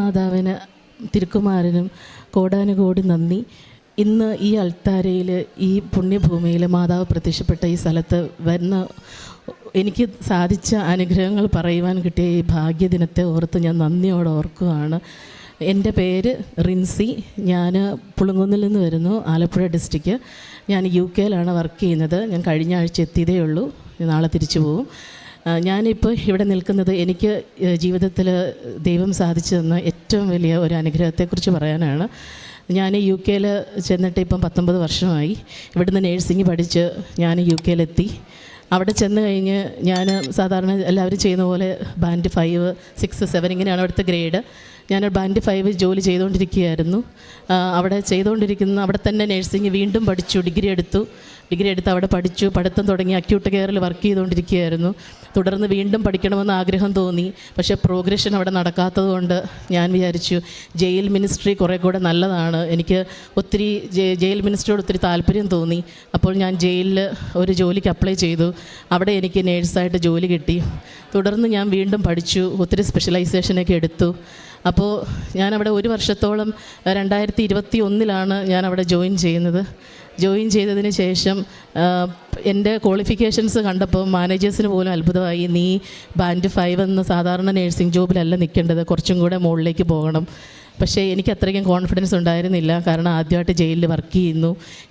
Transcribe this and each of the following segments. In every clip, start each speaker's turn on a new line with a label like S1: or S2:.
S1: ദൈവമാതാവിന് തിരുക്കുമാരനും കോടാനുകോടി നന്ദി. ഇന്ന് ഈ അൾത്താരയിൽ, ഈ പുണ്യഭൂമിയിൽ മാതാവ് പ്രത്യക്ഷപ്പെട്ട ഈ സ്ഥലത്ത് വരുന്ന എനിക്ക് സാധിച്ച അനുഗ്രഹങ്ങൾ പറയുവാൻ കിട്ടിയ ഈ ഭാഗ്യദിനത്തെ ഓർത്ത് ഞാൻ നന്ദിയോടെ ഓർക്കുകയാണ്. എൻ്റെ പേര് റിൻസി. ഞാൻ പുളുങ്കുന്നിൽ നിന്ന് വരുന്നു, ആലപ്പുഴ ഡിസ്ട്രിക്റ്റ്. ഞാൻ UK-ലാണ് വർക്ക് ചെയ്യുന്നത്. ഞാൻ കഴിഞ്ഞ ആഴ്ച എത്തിയതേ ഉള്ളൂ, നാളെ തിരിച്ചു പോകും. ഞാനിപ്പോൾ ഇവിടെ നിൽക്കുന്നത് എനിക്ക് ജീവിതത്തിൽ ദൈവം സാധിച്ചു തന്ന ഏറ്റവും വലിയ ഒരു അനുഗ്രഹത്തെക്കുറിച്ച് പറയാനാണ്. ഞാൻ UK-ൽ ചെന്നിട്ട് ഇപ്പം 19 വർഷമായി. ഇവിടുന്ന് നേഴ്സിംഗ് പഠിച്ച് ഞാൻ UK-ലെത്തി. അവിടെ ചെന്ന് കഴിഞ്ഞ് ഞാൻ സാധാരണ എല്ലാവരും ചെയ്യുന്ന പോലെ ബാൻഡ് 5, 6, 7 ഇങ്ങനെയാണ് അവിടുത്തെ ഗ്രേഡ്. ഞാൻ ബാൻഡ് 5 ജോലി ചെയ്തുകൊണ്ടിരിക്കുകയായിരുന്നു. അവിടെ തന്നെ നേഴ്സിംഗ് വീണ്ടും പഠിച്ചു, ഡിഗ്രി എടുത്ത് അവിടെ പഠിച്ചു. പഠിത്തം തുടങ്ങി അക്യൂട്ട് കെയറിൽ വർക്ക് ചെയ്തുകൊണ്ടിരിക്കുകയായിരുന്നു. തുടർന്ന് വീണ്ടും പഠിക്കണമെന്ന് ആഗ്രഹം തോന്നി. പക്ഷേ പ്രോഗ്രഷൻ അവിടെ നടക്കാത്തത് കൊണ്ട് ഞാൻ വിചാരിച്ചു ജയിൽ മിനിസ്ട്രി കുറേ കൂടെ നല്ലതാണ്. എനിക്ക് ഒത്തിരി ജയിൽ മിനിസ്ട്രിയോട് ഒത്തിരി താല്പര്യം തോന്നി. അപ്പോൾ ഞാൻ ജയിലിൽ ഒരു ജോലിക്ക് അപ്ലൈ ചെയ്തു. അവിടെ എനിക്ക് നേഴ്സായിട്ട് ജോലി കിട്ടി. തുടർന്ന് ഞാൻ വീണ്ടും പഠിച്ചു, ഒത്തിരി സ്പെഷ്യലൈസേഷനൊക്കെ എടുത്തു. അപ്പോൾ ഞാനവിടെ 1 വർഷത്തോളം 2021-ലാണ് ഞാനവിടെ ജോയിൻ ചെയ്യുന്നത്. ജോയിൻ ചെയ്തതിന് ശേഷം എൻ്റെ ക്വാളിഫിക്കേഷൻസ് കണ്ടപ്പോൾ മാനേജേഴ്സിന് പോലും അത്ഭുതമായി. നീ ബാൻഡ് 5 എന്ന സാധാരണ നേഴ്സിംഗ് ജോബിലല്ല നിൽക്കേണ്ടത്, കുറച്ചും കൂടെ മുകളിലേക്ക് പോകണം. പക്ഷേ എനിക്ക് അത്രയ്ക്കും കോൺഫിഡൻസ് ഉണ്ടായിരുന്നില്ല. കാരണം ആദ്യമായിട്ട് ജയിലിൽ വർക്ക് ചെയ്യുന്നു,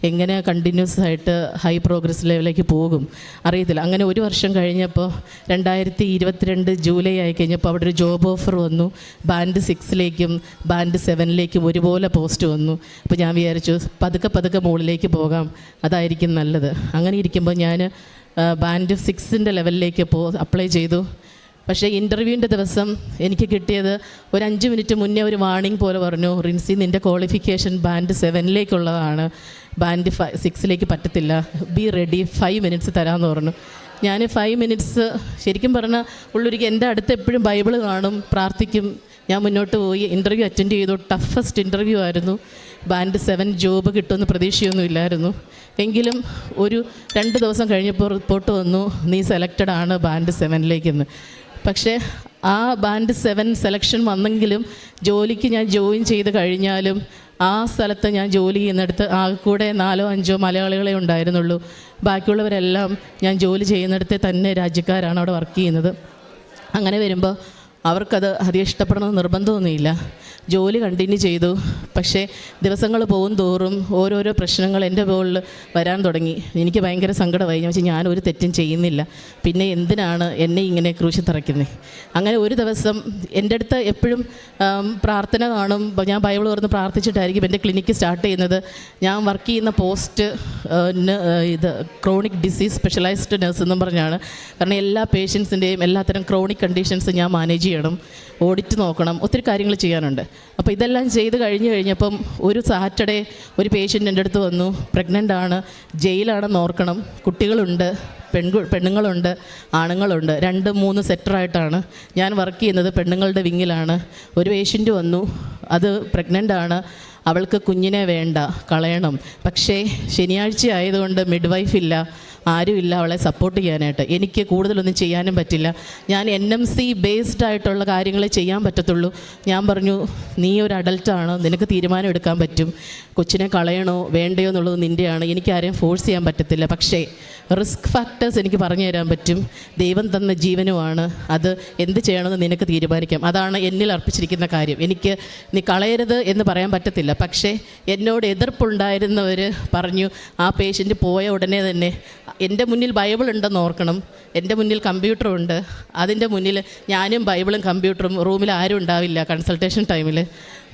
S1: എങ്ങനെ കണ്ടിന്യൂസ് ആയിട്ട് ഹൈ പ്രോഗ്രസ് ലെവലിലേക്ക് പോകും അറിയത്തില്ല. അങ്ങനെ 1 വർഷം കഴിഞ്ഞപ്പോൾ 2022 ജൂലൈ ആയി കഴിഞ്ഞപ്പോൾ അവിടെ ഒരു ജോബ് ഓഫർ വന്നു. ബാൻഡ് 6-ലേക്കും ബാൻഡ് 7-ലേക്കും ഒരുപോലെ പോസ്റ്റ് വന്നു. അപ്പോൾ ഞാൻ വിചാരിച്ചു പതുക്കെ മുകളിലേക്ക് പോകാം, അതായിരിക്കും നല്ലത്. അങ്ങനെ ഇരിക്കുമ്പോൾ ഞാൻ ബാൻഡ് 6-ൻ്റെ ലെവലിലേക്ക് അപ്ലൈ ചെയ്തു. പക്ഷേ ഇൻ്റർവ്യൂവിൻ്റെ ദിവസം എനിക്ക് കിട്ടിയത് ഒരു 5 മിനിറ്റ് മുന്നേ ഒരു വാർണിംഗ് പോലെ പറഞ്ഞു, റിൻസി നിൻ്റെ ക്വാളിഫിക്കേഷൻ ബാൻഡ് 7-ലേക്കുള്ളതാണ്, ബാൻഡ് 6-ലേക്ക് പറ്റത്തില്ല, ബി റെഡി, 5 മിനിറ്റ്സ് തരാമെന്ന് പറഞ്ഞു. ഞാൻ 5 മിനിറ്റ്സ് ശരിക്കും പറഞ്ഞാൽ ഉള്ളൊരിക്കും എൻ്റെ അടുത്ത് എപ്പോഴും ബൈബിൾ കാണും, പ്രാർത്ഥിക്കും. ഞാൻ മുന്നോട്ട് പോയി ഇൻ്റർവ്യൂ അറ്റൻഡ് ചെയ്തു. ടഫസ്റ്റ് ഇൻ്റർവ്യൂ ആയിരുന്നു. ബാൻഡ് 7 ജോബ് കിട്ടുമെന്ന് പ്രതീക്ഷയൊന്നും ഇല്ലായിരുന്നു. എങ്കിലും ഒരു 2 ദിവസം കഴിഞ്ഞപ്പോൾ റിപ്പോർട്ട് വന്നു, നീ സെലക്റ്റഡ് ആണ് ബാൻഡ് 7-ലേക്കെന്ന്. പക്ഷേ ആ ബാൻഡ് 7 സെലക്ഷൻ വന്നെങ്കിലും ജോലിക്ക് ഞാൻ ജോയിൻ ചെയ്ത് കഴിഞ്ഞാലും ആ സ്ഥലത്ത് ഞാൻ ജോലി ചെയ്യുന്നിടത്ത് കൂടെ 4-5 മലയാളികളെ ഉണ്ടായിരുന്നുള്ളൂ. ബാക്കിയുള്ളവരെല്ലാം ഞാൻ ജോലി ചെയ്യുന്നിടത്തെ തന്നെ രാജ്യക്കാരാണ് അവിടെ വർക്ക് ചെയ്യുന്നത്. അങ്ങനെ വരുമ്പോൾ അവർക്കത് അധികം ഇഷ്ടപ്പെടണമെന്ന് നിർബന്ധമൊന്നുമില്ല. ജോലി കണ്ടിന്യൂ ചെയ്തു. പക്ഷേ ദിവസങ്ങൾ പോകും തോറും ഓരോരോ പ്രശ്നങ്ങൾ എൻ്റെ മുകളിൽ വരാൻ തുടങ്ങി. എനിക്ക് ഭയങ്കര സങ്കടമായി. ഞാൻ വെച്ചാൽ ഞാനൊരു തെറ്റും ചെയ്യുന്നില്ല, പിന്നെ എന്തിനാണ് എന്നെ ഇങ്ങനെ ക്രൂശിൽ തറയ്ക്കുന്നത്. അങ്ങനെ ഒരു ദിവസം എൻ്റെ അടുത്ത് എപ്പോഴും പ്രാർത്ഥന കാണും. ഞാൻ ബൈബിൾ തുറന്ന് പ്രാർത്ഥിച്ചിട്ടായിരിക്കും എൻ്റെ ക്ലിനിക്ക് സ്റ്റാർട്ട് ചെയ്യുന്നത്. ഞാൻ വർക്ക് ചെയ്യുന്ന post chronic disease specialised nurse എന്നും പറഞ്ഞാണ്. കാരണം എല്ലാ പേഷ്യൻസിൻ്റെയും എല്ലാത്തരം ക്രോണിക് കണ്ടീഷൻസ് ഞാൻ മാനേജ് ചെയ്യണം, ഓഡിറ്റ് നോക്കണം, ഒത്തിരി കാര്യങ്ങൾ ചെയ്യാനുണ്ട്. അപ്പോൾ ഇതെല്ലാം ചെയ്ത് കഴിഞ്ഞപ്പം ഒരു സാറ്റർഡേ ഒരു പേഷ്യൻ്റ് എൻ്റെ അടുത്ത് വന്നു, പ്രഗ്നൻ്റ് ആണ്, ജയിലാണെന്ന് ഓർക്കണം, കുട്ടികളുണ്ട്, പെണ്ണുങ്ങളുണ്ട്, ആണുങ്ങളുണ്ട്, 2-3 സെക്ടറായിട്ടാണ് ഞാൻ വർക്ക് ചെയ്യുന്നത്. പെണ്ണുങ്ങളുടെ വിങ്ങിലാണ്. ഒരു പേഷ്യൻ്റ് വന്നു, അത് പ്രഗ്നൻ്റ് ആണ്, അവൾക്ക് കുഞ്ഞിനെ വേണ്ട, കളയണം. പക്ഷേ ശനിയാഴ്ച ആയതുകൊണ്ട് മിഡ്വൈഫ് ഇല്ല, ആരുമില്ല അവളെ സപ്പോർട്ട് ചെയ്യാനായിട്ട്. എനിക്ക് കൂടുതലൊന്നും ചെയ്യാനും പറ്റില്ല. ഞാൻ NMC ബേസ്ഡ് ആയിട്ടുള്ള കാര്യങ്ങളെ ചെയ്യാൻ പറ്റത്തുള്ളൂ. ഞാൻ പറഞ്ഞു, നീ ഒരു അഡൽട്ടാണ്, നിനക്ക് തീരുമാനം എടുക്കാൻ പറ്റും, കൊച്ചിനെ കളയണോ വേണ്ടയോ എന്നുള്ളത് നിൻ്റെയാണ്, എനിക്കാരെയും ഫോഴ്സ് ചെയ്യാൻ പറ്റത്തില്ല. പക്ഷേ റിസ്ക് ഫാക്ടേഴ്സ് എനിക്ക് പറഞ്ഞു തരാൻ പറ്റും. ദൈവം തന്ന ജീവനുമാണ്, അത് എന്ത് ചെയ്യണമെന്ന് നിനക്ക് തീരുമാനിക്കാം. അതാണ് എന്നിൽ അർപ്പിച്ചിരിക്കുന്ന കാര്യം. എനിക്ക് നീ കളയരുത് എന്ന് പറയാൻ പറ്റത്തില്ല. പക്ഷേ എന്നോട് എതിർപ്പുണ്ടായിരുന്നവർ പറഞ്ഞു, ആ പേഷ്യൻ്റ് പോയ ഉടനെ തന്നെ എൻ്റെ മുന്നിൽ ബൈബിൾ ഉണ്ടെന്ന് ഓർക്കണം, എൻ്റെ മുന്നിൽ കമ്പ്യൂട്ടറുണ്ട്, അതിൻ്റെ മുന്നിൽ ഞാനും ബൈബിളും കമ്പ്യൂട്ടറും, റൂമിൽ ആരും ഉണ്ടാവില്ല കൺസൾട്ടേഷൻ ടൈമിൽ.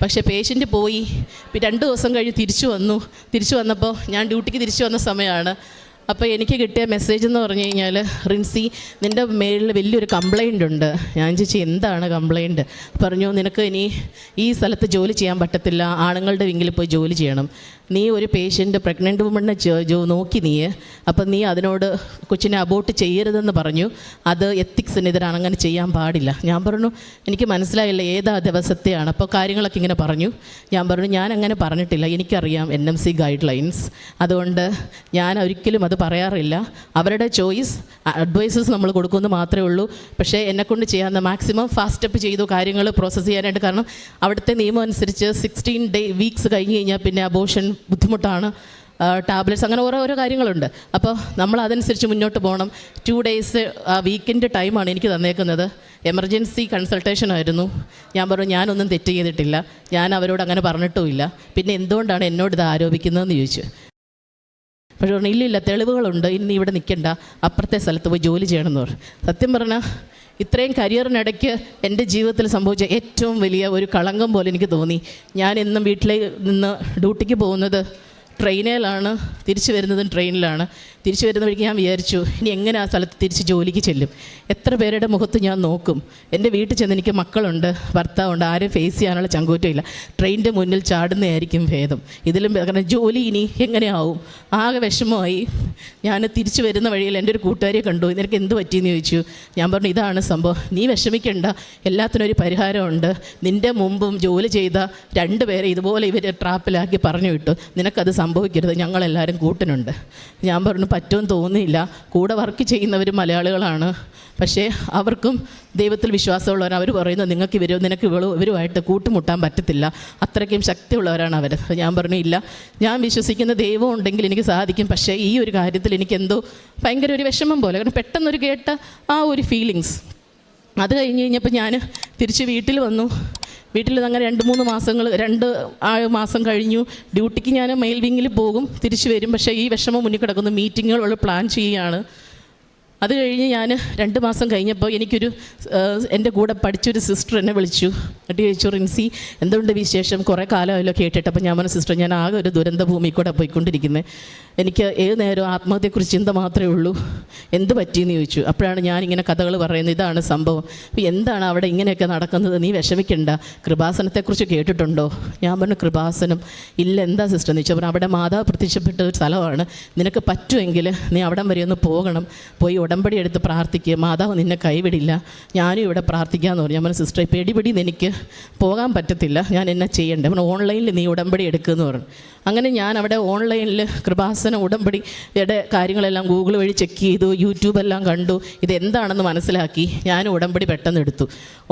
S1: പക്ഷേ പേഷ്യൻ്റ് പോയി. 2 ദിവസം കഴിഞ്ഞ് തിരിച്ചു വന്നപ്പോൾ ഞാൻ ഡ്യൂട്ടിക്ക് തിരിച്ചു വന്ന സമയമാണ്. അപ്പോൾ എനിക്ക് കിട്ടിയ മെസ്സേജ് എന്ന് പറഞ്ഞു കഴിഞ്ഞാൽ, റിൻസി നിൻ്റെ മേലിൽ വലിയൊരു കംപ്ലൈൻ്റ് ഉണ്ട്. ഞാൻ ചോദിച്ചു എന്താണ് കംപ്ലൈൻറ്റ്? പറഞ്ഞു, നിനക്ക് ഇനി ഈ സ്ഥലത്ത് ജോലി ചെയ്യാൻ പറ്റത്തില്ല, ആണുങ്ങളുടെ വിങ്ങിൽ പോയി ജോലി ചെയ്യണം. നീ ഒരു പേഷ്യൻ്റ് പ്രഗ്നൻ്റ് വുമണിനെ നോക്കി നീ, അപ്പം നീ അതിനോട് കൊച്ചിനെ അബോർട്ട് ചെയ്യരുതെന്ന് പറഞ്ഞു. അത് എത്തിക്സിനെതിരാണ്, അങ്ങനെ ചെയ്യാൻ പാടില്ല. ഞാൻ പറഞ്ഞു എനിക്ക് മനസ്സിലായില്ല ഏതാ ദിവസത്തെയാണ്. അപ്പോൾ കാര്യങ്ങളൊക്കെ ഇങ്ങനെ പറഞ്ഞു. ഞാൻ പറഞ്ഞു ഞാൻ അങ്ങനെ പറഞ്ഞിട്ടില്ല, എനിക്കറിയാം NMC ഗൈഡ് ലൈൻസ്, അതുകൊണ്ട് ഞാൻ ഒരിക്കലും അത് പറയാറില്ല. അവരുടെ ചോയ്സ്, അഡ്വൈസസ് നമ്മൾ കൊടുക്കുമെന്ന് മാത്രമേ ഉള്ളൂ. പക്ഷേ എന്നെക്കൊണ്ട് ചെയ്യാവുന്ന മാക്സിമം ഫാസ്റ്റ് അപ്പ് ചെയ്തു കാര്യങ്ങൾ പ്രോസസ്സ് ചെയ്യാനായിട്ട്. കാരണം അവിടുത്തെ നിയമം അനുസരിച്ച് 16 വീക്സ് കഴിഞ്ഞ് കഴിഞ്ഞാൽ പിന്നെ അബോർഷൻ ബുദ്ധിമുട്ടാണ്, ടാബ്ലറ്റ്സ്, അങ്ങനെ ഓരോ കാര്യങ്ങളുണ്ട്. അപ്പോൾ നമ്മൾ അതനുസരിച്ച് മുന്നോട്ട് പോകണം. 2 ഡേയ്സ് വീക്കിൻ്റെ ടൈമാണ് എനിക്ക് തന്നേക്കുന്നത്. എമർജൻസി കൺസൾട്ടേഷൻ ആയിരുന്നു. ഞാൻ പറഞ്ഞു ഞാനൊന്നും തെറ്റ് ചെയ്തിട്ടില്ല, ഞാൻ അവരോട് അങ്ങനെ പറഞ്ഞിട്ടുമില്ല, പിന്നെ എന്തുകൊണ്ടാണ് എന്നോട് ഇത് ആരോപിക്കുന്നതെന്ന് ചോദിച്ചു. പക്ഷേ പറഞ്ഞു ഇല്ലില്ല, തെളിവുകളുണ്ട്, ഇനി ഇവിടെ നിൽക്കണ്ട, അപ്പുറത്തെ സ്ഥലത്ത് പോയി ജോലി ചെയ്യണമെന്ന് പറഞ്ഞു. സത്യം പറഞ്ഞാൽ ഇത്രയും കരിയറിനിടയ്ക്ക് എൻ്റെ ജീവിതത്തിൽ സംഭവിച്ച ഏറ്റവും വലിയ ഒരു കളങ്കം പോലെ എനിക്ക് തോന്നി. ഞാൻ എന്നും വീട്ടിൽ നിന്ന് ഡ്യൂട്ടിക്ക് പോകുന്നത് ട്രെയിനിലാണ്, തിരിച്ചു വരുന്നതും ട്രെയിനിലാണ്. തിരിച്ചു വരുന്ന വഴിക്ക് ഞാൻ വിചാരിച്ചു ഇനി എങ്ങനെ ആ സ്ഥലത്ത് തിരിച്ച് ജോലിക്ക് ചെല്ലും, എത്ര പേരുടെ മുഖത്ത് ഞാൻ നോക്കും. എൻ്റെ വീട്ടിൽ ചെന്ന് എനിക്ക് മക്കളുണ്ട്, ഭർത്താവുണ്ട്, ആരും ഫേസ് ചെയ്യാനുള്ള ചങ്കൂറ്റമില്ല. ട്രെയിനിൻ്റെ മുന്നിൽ ചാടുന്നതായിരിക്കും ഭേദം. ഇതിലും കാരണം ജോലി ഇനി എങ്ങനെയാവും, ആകെ വിഷമമായി. ഞാൻ തിരിച്ചു വരുന്ന വഴിയിൽ എൻ്റെ ഒരു കൂട്ടുകാരിയെ കണ്ടു. നിനക്ക് എന്ത് പറ്റിയെന്ന് ചോദിച്ചു. ഞാൻ പറഞ്ഞു ഇതാണ് സംഭവം, നീ വിഷമിക്കേണ്ട, എല്ലാത്തിനൊരു പരിഹാരമുണ്ട്. നിൻ്റെ മുമ്പും ജോലി ചെയ്ത 2 പേരെ ഇതുപോലെ ഇവർ ട്രാപ്പിലാക്കി പറഞ്ഞു വിട്ടു, നിനക്കത് സംഭവിക്കരുത്, ഞങ്ങളെല്ലാവരും കൂട്ടിനുണ്ട്. ഞാൻ പറഞ്ഞു പറ്റുമെന്ന് തോന്നിയില്ല. കൂടെ വർക്ക് ചെയ്യുന്നവർ മലയാളികളാണ്, പക്ഷേ അവർക്കും ദൈവത്തിൽ വിശ്വാസമുള്ളവർ. അവർ പറയുന്നത് നിനക്ക് ഇവരുമായിട്ട് കൂട്ടുമുട്ടാൻ പറ്റത്തില്ല, അത്രയ്ക്കും ശക്തിയുള്ളവരാണ് അവർ. ഞാൻ പറഞ്ഞു ഇല്ല, ഞാൻ വിശ്വസിക്കുന്ന ദൈവം ഉണ്ടെങ്കിൽ എനിക്ക് സാധിക്കും. പക്ഷേ ഈ ഒരു കാര്യത്തിൽ എനിക്കെന്തോ ഭയങ്കര ഒരു വിഷമം പോലെ, കാരണം പെട്ടെന്നൊരു കേട്ട ആ ഒരു ഫീലിങ്സ്. അത് കഴിഞ്ഞ് കഴിഞ്ഞപ്പോൾ ഞാൻ തിരിച്ച് വീട്ടിൽ വന്നു. വീട്ടിൽ അങ്ങനെ 2 മാസം കഴിഞ്ഞു. ഡ്യൂട്ടിക്ക് ഞാൻ മെയിൽ വിങ്ങിൽ പോകും, തിരിച്ചു വരും. പക്ഷേ ഈ വിഷമം മുന്നിൽ കിടക്കുന്നു. മീറ്റിങ്ങുകൾ പ്ലാൻ ചെയ്യുകയാണ്. അത് കഴിഞ്ഞ് ഞാൻ 2 മാസം കഴിഞ്ഞപ്പോൾ എനിക്കൊരു എൻ്റെ കൂടെ പഠിച്ചൊരു സിസ്റ്റർ എന്നെ വിളിച്ചു. എന്നിട്ട് ചോദിച്ചു റിൻസി എന്തുകൊണ്ട് വിശേഷം, കുറേ കാലമായല്ലോ കേട്ടിട്ട്. അപ്പോൾ ഞാൻ പറഞ്ഞു സിസ്റ്റർ ഞാൻ ആകെ ഒരു ദുരന്ത ഭൂമി കൂടെ പോയിക്കൊണ്ടിരിക്കുന്നത്, എനിക്ക് ഏത് നേരവും ആത്മഹത്യയെക്കുറിച്ച് ചിന്ത മാത്രമേ ഉള്ളൂ, എന്ത് പറ്റിയെന്ന് ചോദിച്ചു. അപ്പോഴാണ് ഞാനിങ്ങനെ കഥകൾ പറയുന്നത്, ഇതാണ് സംഭവം, അപ്പോൾ എന്താണ് അവിടെ ഇങ്ങനെയൊക്കെ നടക്കുന്നത്, നീ വിഷമിക്കണ്ട, കൃപാസനത്തെക്കുറിച്ച് കേട്ടിട്ടുണ്ടോ. ഞാൻ പറഞ്ഞു കൃപാസനം ഇല്ല, എന്താ സിസ്റ്റർ എന്ന് ചോദിച്ചു. അപ്പോൾ അവിടെ മാതാവ് പ്രത്യക്ഷപ്പെട്ട ഒരു സ്ഥലമാണ്, നിനക്ക് പറ്റുമെങ്കിൽ നീ അവിടം വരെ ഒന്ന് പോകണം, പോയി ഉടമ്പടി എടുത്ത് പ്രാർത്ഥിക്കുക, മാതാവ് നിന്നെ കൈവിടില്ല, ഞാനും ഇവിടെ പ്രാർത്ഥിക്കാമെന്ന് പറഞ്ഞു. ഞാൻ പറഞ്ഞു സിസ്റ്റർ പേടിപിടി എനിക്ക് പോകാൻ പറ്റത്തില്ല, ഞാൻ എന്നാ ചെയ്യണ്ടേ. പറഞ്ഞു ഓൺലൈനിൽ നീ ഉടമ്പടി എടുക്കുമെന്ന് പറഞ്ഞു. അങ്ങനെ ഞാൻ അവിടെ ഓൺലൈനിൽ കൃപാസന ഉടമ്പടിയുടെ കാര്യങ്ങളെല്ലാം ഗൂഗിൾ വഴി ചെക്ക് ചെയ്തു, യൂട്യൂബെല്ലാം കണ്ടു, ഇതെന്താണെന്ന് മനസ്സിലാക്കി. ഞാൻ ഉടമ്പടി പെട്ടെന്ന് എടുത്തു.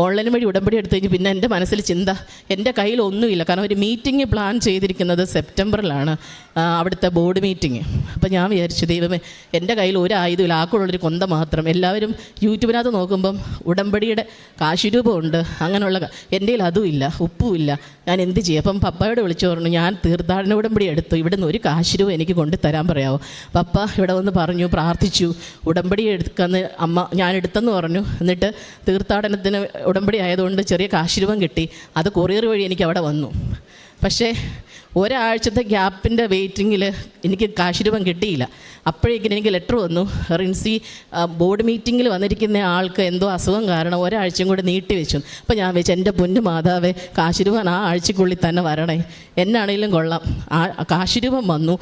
S1: ഓൺലൈൻ വഴി ഉടമ്പടി എടുത്തു കഴിഞ്ഞ് പിന്നെ എൻ്റെ മനസ്സിൽ ചിന്ത, എൻ്റെ കയ്യിൽ ഒന്നുമില്ല. കാരണം ഒരു മീറ്റിംഗ് പ്ലാൻ ചെയ്തിരിക്കുന്നത് സെപ്റ്റംബറിലാണ്, അവിടുത്തെ ബോർഡ് മീറ്റിംഗ്. അപ്പോൾ ഞാൻ വിചാരിച്ചു ദൈവമേ എൻ്റെ കയ്യിൽ ഒരു ആയുധമില്ല, ആക്കുള്ളൊരു കൊന്ത മാത്രം. എല്ലാവരും യൂട്യൂബിനകത്ത് നോക്കുമ്പം ഉടമ്പടിയുടെ കാശുരൂപമുണ്ട്, അങ്ങനെയുള്ള എൻ്റെ കയ്യിൽ അതുമില്ല, ഉപ്പുമില്ല, ഞാൻ എന്ത് ചെയ്യും. അപ്പം പപ്പയോട് വിളിച്ചു പറഞ്ഞു ഞാൻ തീർത്ഥാടന ഉടമ്പടി എടുത്തു, ഇവിടുന്ന് ഒരു കാശുരൂപ എനിക്ക് കൊണ്ട് തരാൻ പറയാമോ. പപ്പ ഇവിടെ വന്ന് പറഞ്ഞു, പ്രാർത്ഥിച്ചു, ഉടമ്പടി എടുക്കാന്ന് അമ്മ ഞാൻ എടുത്തെന്ന് പറഞ്ഞു. എന്നിട്ട് തീർത്ഥാടനത്തിന് ഉടമ്പടി ആയതുകൊണ്ട് ചെറിയ കാശുരൂപം കിട്ടി, അത് കൊറിയർ വഴി എനിക്ക് അവിടെ വന്നു. പക്ഷേ ഒരാഴ്ചത്തെ ഗ്യാപ്പിൻ്റെ വെയിറ്റിങ്ങിൽ എനിക്ക് കാശുരൂപം കിട്ടിയില്ല. അപ്പോഴേക്കും എനിക്ക് ലെറ്റർ വന്നു, റിൻസി ബോർഡ് മീറ്റിങ്ങിൽ വന്നിരിക്കുന്ന ആൾക്ക് എന്തോ അസുഖം കാരണം ഒരാഴ്ചയും കൂടെ നീട്ടി വെച്ചു. അപ്പോൾ ഞാൻ വെച്ചു എൻ്റെ പൊന്നു മാതാവേ കാശുരൂപം ആ ആഴ്ചക്കുള്ളിൽ തന്നെ വരണേ, എന്നാണെങ്കിലും കൊള്ളാം. ആ കാശുരൂപം വന്നു.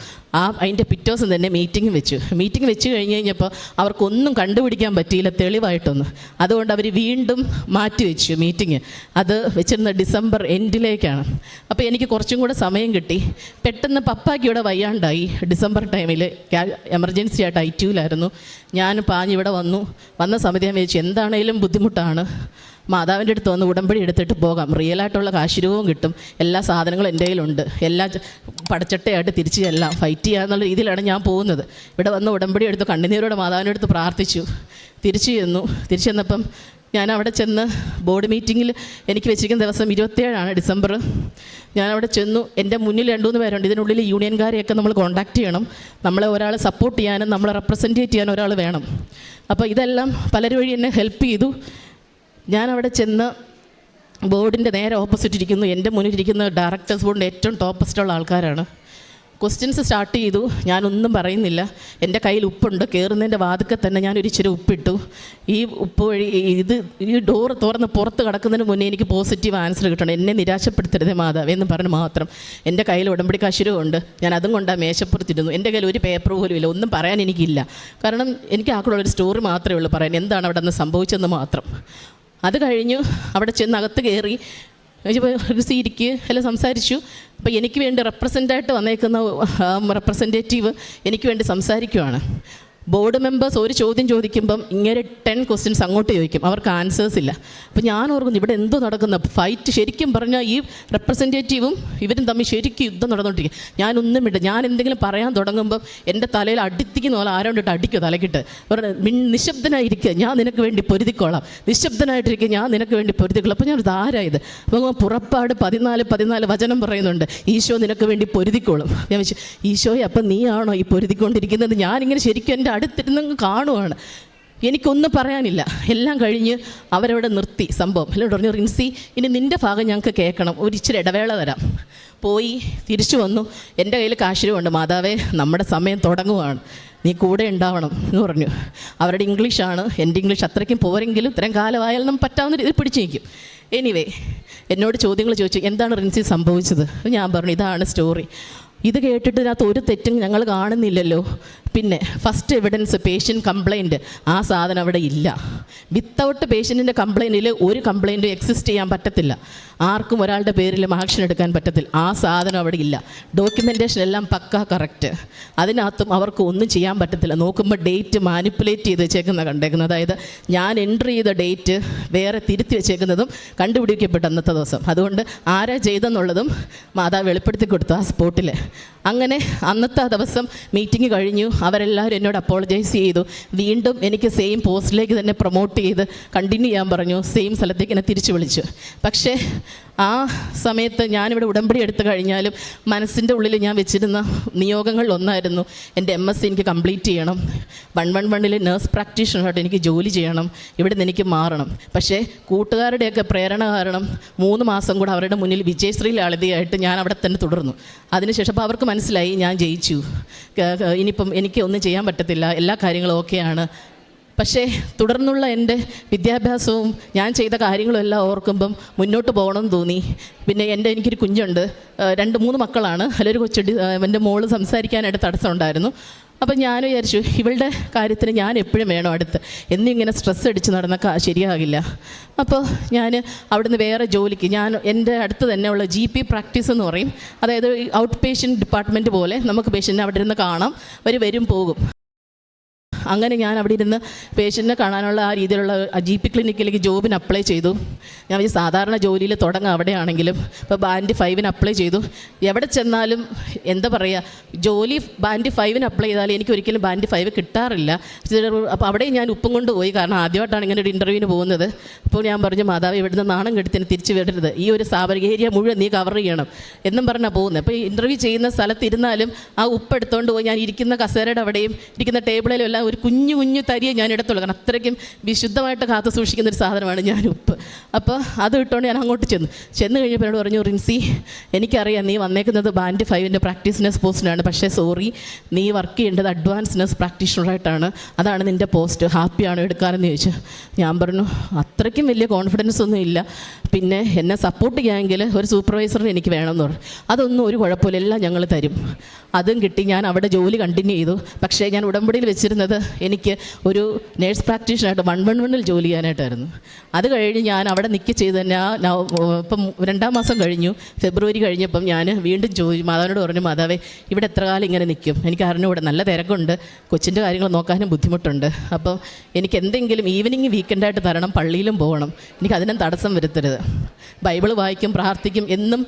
S1: അതിൻ്റെ പിറ്റേ ദിവസം തന്നെ മീറ്റിംഗ് വെച്ച് കഴിഞ്ഞപ്പോൾ അവർക്കൊന്നും കണ്ടുപിടിക്കാൻ പറ്റിയില്ല തെളിവായിട്ടൊന്നും. അതുകൊണ്ട് അവർ വീണ്ടും മാറ്റിവെച്ചു മീറ്റിംഗ്. അത് വെച്ചിരുന്ന ഡിസംബർ എൻഡിലേക്കാണ്. അപ്പോൾ എനിക്ക് കുറച്ചും കൂടെ സമയം കിട്ടി. പെട്ടെന്ന് പപ്പായ്ക്ക് ഇവിടെ വയ്യാണ്ടായി. ഡിസംബർ ടൈമിൽ എമർജൻസി ആയിട്ട് ITUവിലായിരുന്നു. ഞാൻ പാഞ്ഞിവിടെ വന്ന സമയത്ത് ഞാൻ വിചാരിച്ചു എന്താണേലും ബുദ്ധിമുട്ടാണ്, മാതാവിൻ്റെ അടുത്ത് വന്ന് ഉടമ്പടി എടുത്തിട്ട് പോകാം, റിയലായിട്ടുള്ള കാശുരൂപവും കിട്ടും, എല്ലാ സാധനങ്ങളും എൻ്റെ കയ്യിലുണ്ട്, എല്ലാ പടച്ചട്ടയായിട്ട് തിരിച്ച് ചെല്ലാം, ഫൈറ്റ് ചെയ്യുക എന്നുള്ള രീതിയിലാണ് ഞാൻ പോകുന്നത്. ഇവിടെ വന്ന് ഉടമ്പടി എടുത്ത് കണ്ണുനീരോടെ മാതാവിൻ്റെ അടുത്ത് പ്രാർത്ഥിച്ചു. തിരിച്ചു ചെന്നപ്പം ഞാൻ അവിടെ ചെന്ന് ബോർഡ് മീറ്റിങ്ങിൽ എനിക്ക് വെച്ചിരിക്കുന്ന ദിവസം 27 ഡിസംബർ. ഞാനവിടെ ചെന്നു. എൻ്റെ മുന്നിൽ 2-3 പേരുണ്ട്. ഇതിനുള്ളിൽ യൂണിയൻകാരെയൊക്കെ നമ്മൾ കോൺടാക്റ്റ് ചെയ്യണം, നമ്മളെ ഒരാൾ സപ്പോർട്ട് ചെയ്യാനും നമ്മളെ റെപ്രസെൻറ്റേറ്റ് ചെയ്യാൻ ഒരാൾ വേണം. അപ്പോൾ ഇതെല്ലാം പലരും വഴി എന്നെ ഹെൽപ്പ് ചെയ്തു. ഞാനവിടെ ചെന്ന് ബോർഡിൻ്റെ നേരെ ഓപ്പോസിറ്റ് ഇരിക്കുന്നു. എൻ്റെ മുന്നിലിരിക്കുന്ന ഡയറക്ടേഴ്സ് ബോർഡിൻ്റെ ഏറ്റവും ടോപ്പസ്റ്റുള്ള ആൾക്കാരാണ്. ക്വസ്റ്റ്യൻസ് സ്റ്റാർട്ട് ചെയ്തു. ഞാനൊന്നും പറയുന്നില്ല. എൻ്റെ കയ്യിൽ ഉപ്പുണ്ട്. കയറുന്നതിൻ്റെ വാതിക്കൽ തന്നെ ഞാനൊരു ഇച്ചിരി ഉപ്പിട്ടു. ഈ ഉപ്പ് വഴി ഈ ഡോറ് തുറന്ന് പുറത്ത് കിടക്കുന്നതിന് മുന്നേ എനിക്ക് പോസിറ്റീവ് ആൻസർ കിട്ടണം. എന്നെ നിരാശപ്പെടുത്തരുതേ മാതാവേ എന്ന് പറഞ്ഞ് മാത്രം എൻ്റെ കയ്യിൽ ഉടമ്പടി കശുരമുണ്ട്. ഞാൻ അതും കൊണ്ടാണ് മേശപ്പുറത്തിരുന്നു. എൻ്റെ കയ്യിൽ ഒരു പേപ്പർ പോലും ഇല്ല. ഒന്നും പറയാൻ എനിക്കില്ല. കാരണം എനിക്ക് ആക്കുള്ളൊരു സ്റ്റോറി മാത്രമേ ഉള്ളൂ പറയാൻ, എന്താണ് അവിടെ നിന്ന് സംഭവിച്ചതെന്ന് മാത്രം. അത് കഴിഞ്ഞു അവിടെ ചെന്ന് അകത്ത് കയറി ഇരിക്കുക എല്ലാം സംസാരിച്ചു. അപ്പോൾ എനിക്ക് വേണ്ടി റെപ്രസെൻ്റായിട്ട് വന്നേക്കുന്ന റെപ്രസെൻറ്റേറ്റീവ് എനിക്ക് വേണ്ടി സംസാരിക്കുവാണ്. ബോർഡ് മെമ്പേഴ്സ് ഒരു ചോദ്യം ചോദിക്കുമ്പം ഇങ്ങനെ 10 ക്വസ്റ്റ്യൻസ് അങ്ങോട്ട് ചോദിക്കും. അവർക്ക് ആൻസേഴ്സ് ഇല്ല. അപ്പോൾ ഞാൻ ഓർക്കുന്നു ഇവിടെ എന്തോ നടക്കുന്ന ഫൈറ്റ്. ശരിക്കും പറഞ്ഞാൽ ഈ റെപ്രസെൻറ്റേറ്റീവും ഇവരും തമ്മിൽ ശരിക്കും യുദ്ധം നടന്നുകൊണ്ടിരിക്കും. ഞാനൊന്നും ഇല്ല. ഞാൻ എന്തെങ്കിലും പറയാൻ തുടങ്ങുമ്പം എൻ്റെ തലയിൽ അടിത്തിക്കുന്ന പോലെ ആരോണ്ടിട്ട് അടിക്കുക തലക്കിട്ട്. നിശബ്ദനായിരിക്കുക, ഞാൻ നിനക്ക് വേണ്ടി പൊരുതിക്കോളാം. നിശബ്ദനായിട്ടിരിക്കുക, ഞാൻ നിനക്ക് വേണ്ടി പൊരുതിക്കോളാം. അപ്പോൾ ഞാൻ ആരായത്? അപ്പോൾ പുറപ്പാട് 14 വചനം പറയുന്നുണ്ട്, ഈശോ നിനക്ക് വേണ്ടി പൊരുതിക്കോളും. ഞാൻ വെച്ചു ഈശോയെ അപ്പം നീയാണോ ഈ പൊരുതിക്കൊണ്ടിരിക്കുന്നത്? ഞാനിങ്ങനെ ശരിക്കും എൻ്റെ അടുത്തിരുന്ന് കാണുവാണ്. എനിക്കൊന്നും പറയാനില്ല. എല്ലാം കഴിഞ്ഞ് അവരവിടെ നിർത്തി സംഭവം. എല്ലാം പറഞ്ഞു, റിൻസി ഇനി നിൻ്റെ ഭാഗം ഞങ്ങൾക്ക് കേൾക്കണം, ഒരു ഇച്ചിരി ഇടവേള തരാം. പോയി തിരിച്ചു വന്നു. എൻ്റെ കയ്യിൽ കാശുരമുണ്ട്. മാതാവേ നമ്മുടെ സമയം തുടങ്ങുവാണ്, നീ കൂടെ ഉണ്ടാവണം എന്ന് പറഞ്ഞു. അവരുടെ ഇംഗ്ലീഷാണ്, എൻ്റെ ഇംഗ്ലീഷ് അത്രയ്ക്കും പോരെങ്കിലും ഇത്രയും കാലമായാലും നമുക്ക് പറ്റാവുന്ന രീതിയിൽ പിടിച്ചു നിൽക്കും. എനിവേ എന്നോട് ചോദ്യങ്ങൾ ചോദിച്ചു, എന്താണ് റിൻസി സംഭവിച്ചത്? ഞാൻ പറഞ്ഞു ഇതാണ് സ്റ്റോറി. ഇത് കേട്ടിട്ട് ഇതിനകത്ത് ഒരു തെറ്റും ഞങ്ങൾ കാണുന്നില്ലല്ലോ. പിന്നെ ഫസ്റ്റ് എവിഡൻസ് പേഷ്യൻ്റ് കംപ്ലയിൻറ്റ്, ആ സാധനം അവിടെ ഇല്ല. വിത്തൗട്ട് പേഷ്യൻറ്റിൻ്റെ കംപ്ലയിൻറ്റിൽ ഒരു കംപ്ലയിൻറ്റും എക്സിസ്റ്റ് ചെയ്യാൻ പറ്റത്തില്ല. ആർക്കും ഒരാളുടെ പേരിലും ആക്ഷൻ എടുക്കാൻ പറ്റത്തില്ല. ആ സാധനം അവിടെ ഇല്ല. ഡോക്യുമെൻറ്റേഷൻ എല്ലാം പക്കാ കറക്റ്റ്. അതിനകത്തും അവർക്ക് ഒന്നും ചെയ്യാൻ പറ്റത്തില്ല. നോക്കുമ്പോൾ ഡേറ്റ് മാനിപ്പുലേറ്റ് ചെയ്ത് വെച്ചേക്കുന്ന കണ്ടേക്കുന്നത്. അതായത് ഞാൻ എൻട്രി ചെയ്ത ഡേറ്റ് വേറെ തിരുത്തി വെച്ചേക്കുന്നതും കണ്ടുപിടിക്കപ്പെട്ട അന്നത്തെ ദിവസം. അതുകൊണ്ട് ആരാ ചെയ്തെന്നുള്ളതും മാതാവ് വെളിപ്പെടുത്തി കൊടുത്തു ആ സ്പോട്ടിൽ. അങ്ങനെ അന്നത്തെ ദിവസം മീറ്റിംഗ് കഴിഞ്ഞു. അവരെല്ലാവരും എന്നോട് അപ്പോളജൈസ് ചെയ്തു. വീണ്ടും എനിക്ക് സെയിം പോസ്റ്റിലേക്ക് തന്നെ പ്രൊമോട്ട് ചെയ്ത് കണ്ടിന്യൂ ചെയ്യാൻ പറഞ്ഞു. സെയിം സ്ഥലത്തേക്ക് എന്നെ തിരിച്ചു വിളിച്ചു. പക്ഷേ ആ സമയത്ത് ഞാനിവിടെ ഉടമ്പടി എടുത്തു കഴിഞ്ഞാലും മനസ്സിൻ്റെ ഉള്ളിൽ ഞാൻ വെച്ചിരുന്ന നിയോഗങ്ങളിൽ ഒന്നായിരുന്നു, എൻ്റെ MSc എനിക്ക് കംപ്ലീറ്റ് ചെയ്യണം, 111 നേഴ്സ് പ്രാക്ടീഷണറായിട്ട് എനിക്ക് ജോലി ചെയ്യണം, ഇവിടെ നിന്ന് എനിക്ക് മാറണം. പക്ഷേ കൂട്ടുകാരുടെയൊക്കെ പ്രേരണ കാരണം 3 മാസം കൂടെ അവരുടെ മുന്നിൽ വിജയശ്രീ ലളിതയായിട്ട് ഞാൻ അവിടെ തന്നെ തുടർന്നു. അതിനുശേഷം അപ്പോൾ അവർക്ക് മനസ്സിലായി ഞാൻ ജയിച്ചു, ഇനിയിപ്പം എനിക്ക് ഒന്നും ചെയ്യാൻ പറ്റത്തില്ല, എല്ലാ കാര്യങ്ങളും ഓക്കെയാണ്. പക്ഷേ തുടർന്നുള്ള എൻ്റെ വിദ്യാഭ്യാസവും ഞാൻ ചെയ്ത കാര്യങ്ങളും എല്ലാം ഓർക്കുമ്പം മുന്നോട്ട് പോകണമെന്ന് തോന്നി. പിന്നെ എനിക്കൊരു കുഞ്ഞുണ്ട്, 2-3 മക്കളാണ്. അതിലൊരു കൊച്ചുണ്ട്, എൻ്റെ മോള് സംസാരിക്കാനായിട്ട് തടസ്സമുണ്ടായിരുന്നു. അപ്പം ഞാൻ വിചാരിച്ചു ഇവളുടെ കാര്യത്തിന് ഞാൻ എപ്പോഴും വേണം അടുത്ത്, എന്നും ഇങ്ങനെ സ്ട്രെസ് അടിച്ച് നടന്നൊക്കെ ശരിയാകില്ല. അപ്പോൾ ഞാൻ അവിടുന്ന് വേറെ ജോലിക്ക്, ഞാൻ എൻ്റെ അടുത്ത് തന്നെയുള്ള GP പ്രാക്ടീസ് എന്ന് പറയും, അതായത് ഔട്ട് പേഷ്യൻ്റ് ഡിപ്പാർട്ട്മെൻറ്റ് പോലെ നമുക്ക് പേഷ്യൻറ്റിനെ അവിടെ ഇരുന്ന് കാണാം, വരും പോകും. അങ്ങനെ ഞാൻ അവിടെ ഇരുന്ന് പേഷ്യൻറ്റിനെ കാണാനുള്ള ആ രീതിയിലുള്ള GP ക്ലിനിക്കിലേക്ക് ജോബിന് അപ്ലൈ ചെയ്തു. ഞാൻ സാധാരണ ജോലിയിൽ തുടങ്ങാം അവിടെയാണെങ്കിലും. ഇപ്പോൾ ബാൻഡ് 5 അപ്ലൈ ചെയ്തു. എവിടെ ചെന്നാലും എന്താ പറയുക, ജോലി ബാൻഡ് 5 അപ്ലൈ ചെയ്താൽ എനിക്ക് ഒരിക്കലും ബാൻഡ് 5 കിട്ടാറില്ല. അപ്പോൾ അവിടെ ഞാൻ ഉപ്പും കൊണ്ട് പോയി, കാരണം ആദ്യമായിട്ടാണ് ഇങ്ങനെ ഒരു ഇൻ്റർവ്യൂവിന് പോകുന്നത്. അപ്പോൾ ഞാൻ പറഞ്ഞു, മാതാവ് ഇവിടുന്ന് നാണം കെടുത്തിന് തിരിച്ച് വിടരുത്, ഈ ഒരു ഏരിയ മുഴുവൻ നീ കവർ ചെയ്യണം എന്നും പറഞ്ഞാൽ പോകുന്നത്. അപ്പോൾ ഈ ഇൻ്റർവ്യൂ ചെയ്യുന്ന സ്ഥലത്തിരുന്നാലും ആ ഉപ്പ് എടുത്തുകൊണ്ട് പോയി ഞാൻ ഇരിക്കുന്ന കസേരയുടെ അവിടെയും ഇരിക്കുന്ന ടേബിളിലും എല്ലാം ഒരു കുഞ്ഞു തരിയെ ഞാൻ എടുത്തുള്ളൂ, കാരണം അത്രയ്ക്കും വിശുദ്ധമായിട്ട് കാത്തു സൂക്ഷിക്കുന്നൊരു സാധനമാണ് ഞാൻ ഉപ്പ്. അപ്പോൾ അത് ഇട്ടുകൊണ്ട് ഞാൻ അങ്ങോട്ട് ചെന്ന് കഴിഞ്ഞപ്പോൾ എന്നോട് പറഞ്ഞു, റിൻസി എനിക്കറിയാം നീ വന്നേക്കുന്നത് ബാൻഡ് 5 പ്രാക്ടീസ് നഴ്സ് പോസ്റ്റിനാണ്, പക്ഷേ സോറി, നീ വർക്ക് ചെയ്യേണ്ടത് അഡ്വാൻസ് നഴ്സ് പ്രാക്ടീഷണറായിട്ടാണ്, അതാണ് നിൻ്റെ പോസ്റ്റ്, ഹാപ്പിയാണോ എടുക്കാനെന്ന് ചോദിച്ചു. ഞാൻ പറഞ്ഞു അത്രയ്ക്കും വലിയ കോൺഫിഡൻസ് ഒന്നും ഇല്ല, പിന്നെ എന്നെ സപ്പോർട്ട് ചെയ്യാമെങ്കിൽ ഒരു സൂപ്പർവൈസറിന് എനിക്ക് വേണമെന്ന് പറഞ്ഞു. അതൊന്നും ഒരു കുഴപ്പമില്ല, എല്ലാം ഞങ്ങൾ തരും. അതും കിട്ടി. ഞാൻ അവിടെ ജോലി കണ്ടിന്യൂ ചെയ്തു. പക്ഷേ ഞാൻ ഉടമ്പടിയിൽ വെച്ചിരുന്നത് എനിക്ക് ഒരു നേഴ്സ് പ്രാക്ടീഷണറായിട്ട് 111 ജോലി ചെയ്യാനായിട്ടായിരുന്നു. അത് കഴിഞ്ഞ് ഞാൻ അവിടെ ചെയ്ത് തന്നെ ഇപ്പം 2-ാം മാസം കഴിഞ്ഞു, ഫെബ്രുവരി കഴിഞ്ഞപ്പം ഞാൻ വീണ്ടും മാതാവിനോട് പറഞ്ഞു, മാതാവേ ഇവിടെ എത്ര കാലം ഇങ്ങനെ നിൽക്കും, എനിക്ക് അറിഞ്ഞൂടെ, നല്ല തിരക്കുണ്ട്, കൊച്ചിൻ്റെ കാര്യങ്ങൾ നോക്കാനും ബുദ്ധിമുട്ടുണ്ട്, അപ്പം എനിക്ക് എന്തെങ്കിലും ഈവനിങ് വീക്കെൻഡായിട്ട് തരണം, പള്ളിയിലും പോകണം, എനിക്ക് അതിനും തടസ്സം വരുത്തരുത്. ബൈബിൾ വായിക്കും, പ്രാർത്ഥിക്കും, എന്നും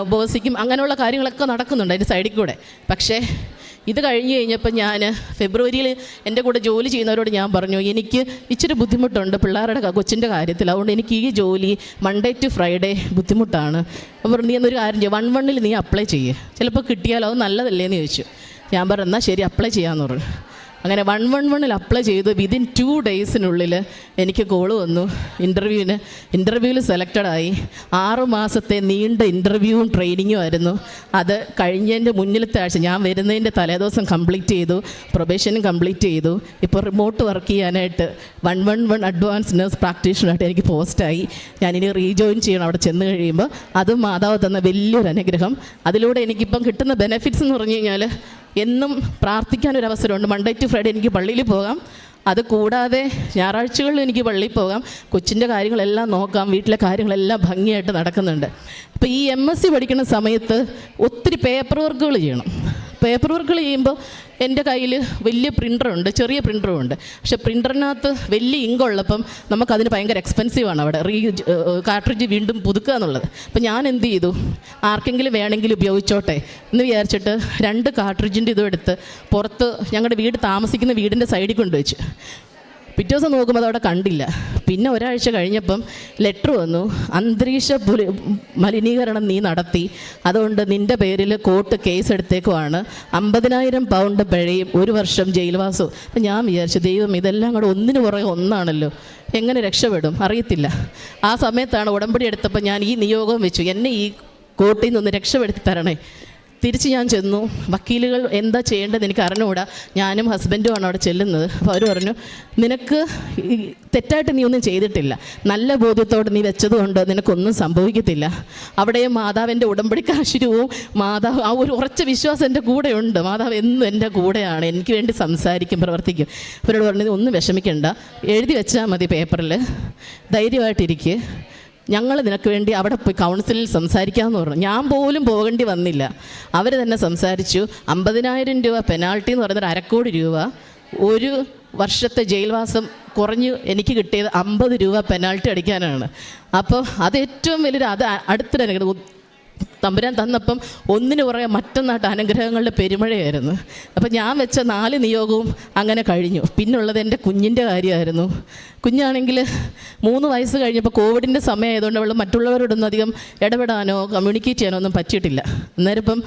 S1: ഉപവസിക്കും, അങ്ങനെയുള്ള കാര്യങ്ങളൊക്കെ നടക്കുന്നുണ്ട് അതിൻ്റെ സൈഡിൽ കൂടെ. പക്ഷേ ഇത് കഴിഞ്ഞ് കഴിഞ്ഞപ്പോൾ ഞാൻ ഫെബ്രുവരിയിൽ എൻ്റെ കൂടെ ജോലി ചെയ്യുന്നവരോട് ഞാൻ പറഞ്ഞു, എനിക്ക് ഇച്ചിരി ബുദ്ധിമുട്ടുണ്ട് പിള്ളേരുടെ കൊച്ചിൻ്റെ കാര്യത്തിൽ, അതുകൊണ്ട് എനിക്ക് ഈ ജോലി മൺഡേ ടു ഫ്രൈഡേ ബുദ്ധിമുട്ടാണ്. അപ്പോൾ നീ എന്നൊരു കാര്യം ചെയ്യും, 111 നീ അപ്ലൈ ചെയ്യേ, ചിലപ്പോൾ കിട്ടിയാലോ അത് നല്ലതല്ലേ എന്ന് ചോദിച്ചു. ഞാൻ പറഞ്ഞു എന്നാൽ ശരി അപ്ലൈ ചെയ്യാമെന്ന് പറഞ്ഞു. അങ്ങനെ 111 അപ്ലൈ ചെയ്തു. വിതിൻ 2 ഡേയ്സിനുള്ളിൽ എനിക്ക് കോള് വന്നു. ഇൻ്റർവ്യൂവിൽ സെലക്റ്റഡായി. 6 മാസത്തെ നീണ്ട ഇൻ്റർവ്യൂവും ട്രെയിനിങ്ങും ആയിരുന്നു. അത് കഴിഞ്ഞതിൻ്റെ മുന്നിലത്തെ ആഴ്ച, ഞാൻ വരുന്നതിൻ്റെ തലേദിവസം കംപ്ലീറ്റ് ചെയ്തു. പ്രൊബേഷനും കംപ്ലീറ്റ് ചെയ്തു. ഇപ്പോൾ റിമോട്ട് വർക്ക് ചെയ്യാനായിട്ട് 111 അഡ്വാൻസ് നഴ്സ് പ്രാക്ടീഷണറായിട്ട് എനിക്ക് പോസ്റ്റായി. ഞാനിനി റീജോയിൻ ചെയ്യണം അവിടെ ചെന്ന് കഴിയുമ്പോൾ. അതും മാതാവ് തന്ന വലിയൊരു അനുഗ്രഹം. അതിലൂടെ എനിക്കിപ്പം കിട്ടുന്ന ബെനിഫിറ്റ്സ് എന്ന് പറഞ്ഞു കഴിഞ്ഞാൽ എന്നും പ്രാർത്ഥിക്കാനൊരവസരമുണ്ട്. മൺഡേ ടു ഫ്രൈഡേ എനിക്ക് പള്ളിയിൽ പോകാം. അത് കൂടാതെ ഞായറാഴ്ചകളിൽ എനിക്ക് പള്ളിയിൽ പോകാം. കൊച്ചിൻ്റെ കാര്യങ്ങളെല്ലാം നോക്കാം. വീട്ടിലെ കാര്യങ്ങളെല്ലാം ഭംഗിയായിട്ട് നടക്കുന്നുണ്ട്. ഇപ്പോൾ ഈ MSc പഠിക്കുന്ന സമയത്ത് ഒത്തിരി പേപ്പർ വർക്കുകൾ ചെയ്യണം. പേപ്പർ വർക്കുകൾ ചെയ്യുമ്പോൾ എൻ്റെ കയ്യിൽ വലിയ പ്രിൻ്ററുണ്ട്, ചെറിയ പ്രിൻ്ററും ഉണ്ട്. പക്ഷേ പ്രിൻ്ററിനകത്ത് വലിയ ഇങ്കുള്ളപ്പം നമുക്കതിന് ഭയങ്കര എക്സ്പെൻസീവാണ് അവിടെ കാർട്രിഡ്ജ് വീണ്ടും പുതുക്കുക എന്നുള്ളത്. അപ്പോൾ ഞാൻ എന്ത് ചെയ്തു, ആർക്കെങ്കിലും വേണമെങ്കിലും ഉപയോഗിച്ചോട്ടെ എന്ന് വിചാരിച്ചിട്ട് 2 കാർട്രിഡ്ജിൻ്റെ ഇതും എടുത്ത് പുറത്ത് ഞങ്ങളുടെ വീട് താമസിക്കുന്ന വീടിൻ്റെ സൈഡിൽ കൊണ്ടുവച്ചു. പിറ്റേ ദിവസം നോക്കുമ്പോൾ അതവിടെ കണ്ടില്ല. പിന്നെ ഒരാഴ്ച കഴിഞ്ഞപ്പം ലെറ്റർ വന്നു, അന്തരീക്ഷ മലിനീകരണം നീ നടത്തി, അതുകൊണ്ട് നിൻ്റെ പേരിൽ കോർട്ട് കേസ് എടുത്തേക്കുവാണ്, 50,000 പൗണ്ട് പിഴയും 1 വർഷം ജയിൽവാസവും. അപ്പം ഞാൻ വിചാരിച്ചു, ദൈവം ഇതെല്ലാം കൂടെ ഒന്നിനു പുറകെ ഒന്നാണല്ലോ, എങ്ങനെ രക്ഷപ്പെടും അറിയത്തില്ല. ആ സമയത്താണ് ഉടമ്പടി എടുത്തപ്പോൾ ഞാൻ ഈ നിയോഗം വെച്ചു, എന്നെ ഈ കോർട്ടിൽ നിന്നൊന്ന് രക്ഷപ്പെടുത്തി തരണേ. തിരിച്ച് ഞാൻ ചെന്നു. വക്കീലുകൾ എന്താ ചെയ്യേണ്ടത് എനിക്ക് അറിഞ്ഞുകൂടാ. ഞാനും ഹസ്ബൻഡുമാണ് അവിടെ ചെല്ലുന്നത്. അപ്പോൾ അവർ പറഞ്ഞു, നിനക്ക് തെറ്റായിട്ട് നീ ഒന്നും ചെയ്തിട്ടില്ല, നല്ല ബോധ്യത്തോടെ നീ വെച്ചതുകൊണ്ട് നിനക്കൊന്നും സംഭവിക്കത്തില്ല. അവിടെ മാതാവിൻ്റെ ഉടമ്പടി കാശുരവും മാതാവ് ആ ഒരു ഉറച്ച വിശ്വാസം എൻ്റെ കൂടെയുണ്ട്. മാതാവ് എന്നും എൻ്റെ കൂടെയാണ്, എനിക്ക് വേണ്ടി സംസാരിക്കും, പ്രവർത്തിക്കും. അവരോട് പറഞ്ഞു, ഒന്നും വിഷമിക്കണ്ട, എഴുതി വെച്ചാൽ മതി പേപ്പറിൽ, ധൈര്യമായിട്ടിരിക്കുക, ഞങ്ങൾ നിനക്ക് വേണ്ടി അവിടെ പോയി കൗൺസിലിൽ സംസാരിക്കാമെന്ന് പറഞ്ഞു. ഞാൻ പോലും പോകേണ്ടി വന്നില്ല, അവർ തന്നെ സംസാരിച്ചു. 50,000 രൂപ പെനാൾട്ടി എന്ന് പറയുന്നത് 250 രൂപ, 1 വർഷത്തെ ജയിൽവാസം കുറഞ്ഞ് എനിക്ക് കിട്ടിയത് 50 രൂപ പെനാൾട്ടി അടിക്കാനാണ്. അപ്പോൾ അത് ഏറ്റവും വലിയൊരു, അത് അടുത്തിടെ തമ്പുരാൻ തന്നപ്പം ഒന്നിനു പുറകെ മറ്റൊന്നായിട്ട് അനുഗ്രഹങ്ങളുടെ പെരുമഴയായിരുന്നു. അപ്പം ഞാൻ വെച്ച 4 നിയോഗവും അങ്ങനെ കഴിഞ്ഞു. പിന്നുള്ളത് എൻ്റെ കുഞ്ഞിൻ്റെ കാര്യമായിരുന്നു. കുഞ്ഞാണെങ്കിൽ 3 വയസ്സ് കഴിഞ്ഞപ്പോൾ കോവിഡിൻ്റെ സമയമായതുകൊണ്ട് അവൾ മറ്റുള്ളവരോടൊന്നും അധികം ഇടപെടാനോ കമ്മ്യൂണിക്കേറ്റ് ചെയ്യാനോ ഒന്നും പറ്റിയിട്ടില്ല. അന്നേരം ഇപ്പം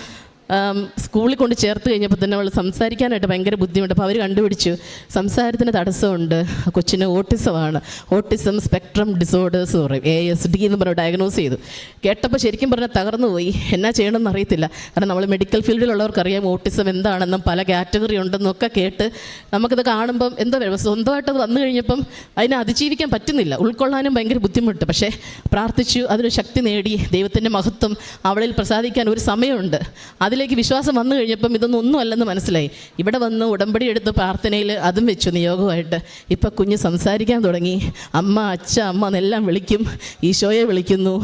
S1: സ്കൂളിൽ കൊണ്ട് ചേർത്ത് കഴിഞ്ഞപ്പോൾ തന്നെ അവൾ സംസാരിക്കാനായിട്ട് ഭയങ്കര ബുദ്ധിമുട്ട്. അപ്പോൾ അവർ കണ്ടുപിടിച്ചു സംസാരത്തിന് തടസ്സമുണ്ട്, കൊച്ചിന് ഓട്ടിസമാണ്, ഓട്ടിസം സ്പെക്ട്രം ഡിസോർഡേഴ്സ് എന്ന് പറയും, ASD എന്ന് പറഞ്ഞ് ഡയഗ്നോസ് ചെയ്തു. കേട്ടപ്പോൾ ശരിക്കും പറഞ്ഞാൽ തകർന്നു പോയി. എന്നാ ചെയ്യണമെന്ന് അറിയത്തില്ല. കാരണം നമ്മൾ മെഡിക്കൽ ഫീൽഡിലുള്ളവർക്കറിയാം ഓട്ടിസം എന്താണെന്നും പല കാറ്റഗറി ഉണ്ടെന്നൊക്കെ കേട്ട് നമുക്കത് കാണുമ്പം എന്താ പറയുക, സ്വന്തമായിട്ടത് വന്നു കഴിഞ്ഞപ്പം അതിനെ അതിജീവിക്കാൻ പറ്റുന്നില്ല, ഉൾക്കൊള്ളാനും ഭയങ്കര ബുദ്ധിമുട്ട്. പക്ഷേ പ്രാർത്ഥിച്ചു, അതിന് ശക്തി നേടി. ദൈവത്തിൻ്റെ മഹത്വം അവളിൽ പ്രസാദിക്കാൻ ഒരു സമയമുണ്ട്. അതിലേക്ക് വിശ്വാസം വന്നു കഴിഞ്ഞപ്പം ഇതൊന്നും അല്ലെന്ന് മനസ്സിലായി. ഇവിടെ വന്ന് ഉടമ്പടി എടുത്ത് പ്രാർത്ഥനയിൽ അതും വെച്ചു നിയോഗമായിട്ട്. ഇപ്പം കുഞ്ഞ് സംസാരിക്കാൻ തുടങ്ങി. അമ്മ, അച്ഛ, അമ്മ എന്നെല്ലാം വിളിക്കും. ഈശോയെ വിളിക്കുന്നു,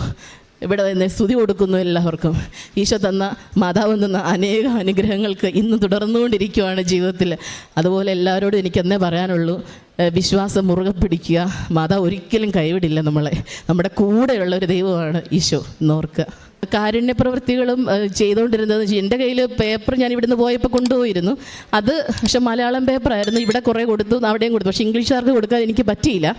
S1: ഇവിടെ നിന്ന് സ്തുതി കൊടുക്കുന്നു എല്ലാവർക്കും. ഈശോ തന്ന, മാതാവ് തന്ന അനേക അനുഗ്രഹങ്ങൾക്ക് ഇന്ന് തുടർന്നുകൊണ്ടിരിക്കുകയാണ് ജീവിതത്തിൽ. അതുപോലെ എല്ലാവരോടും എനിക്കെന്നേ പറയാനുള്ളൂ, വിശ്വാസം മുറുകെ പിടിക്കുക. മാതാവ് ഒരിക്കലും കൈവിടില്ല നമ്മളെ. നമ്മുടെ കൂടെയുള്ള ഒരു ദൈവമാണ് ഈശോ എന്നോർക്കുക. കാരുണ്യ പ്രവൃത്തികളും ചെയ്തുകൊണ്ടിരുന്നത്. എൻ്റെ കയ്യിൽ പേപ്പർ ഞാൻ ഇവിടുന്ന് പോയപ്പോൾ കൊണ്ടുപോയിരുന്നു. അത് പക്ഷെ മലയാളം പേപ്പറായിരുന്നു. ഇവിടെ കുറേ കൊടുത്തു, അവിടെയും കൊടുത്തു. പക്ഷേ ഇംഗ്ലീഷുകാർക്ക് കൊടുക്കാൻ എനിക്ക് പറ്റിയില്ല.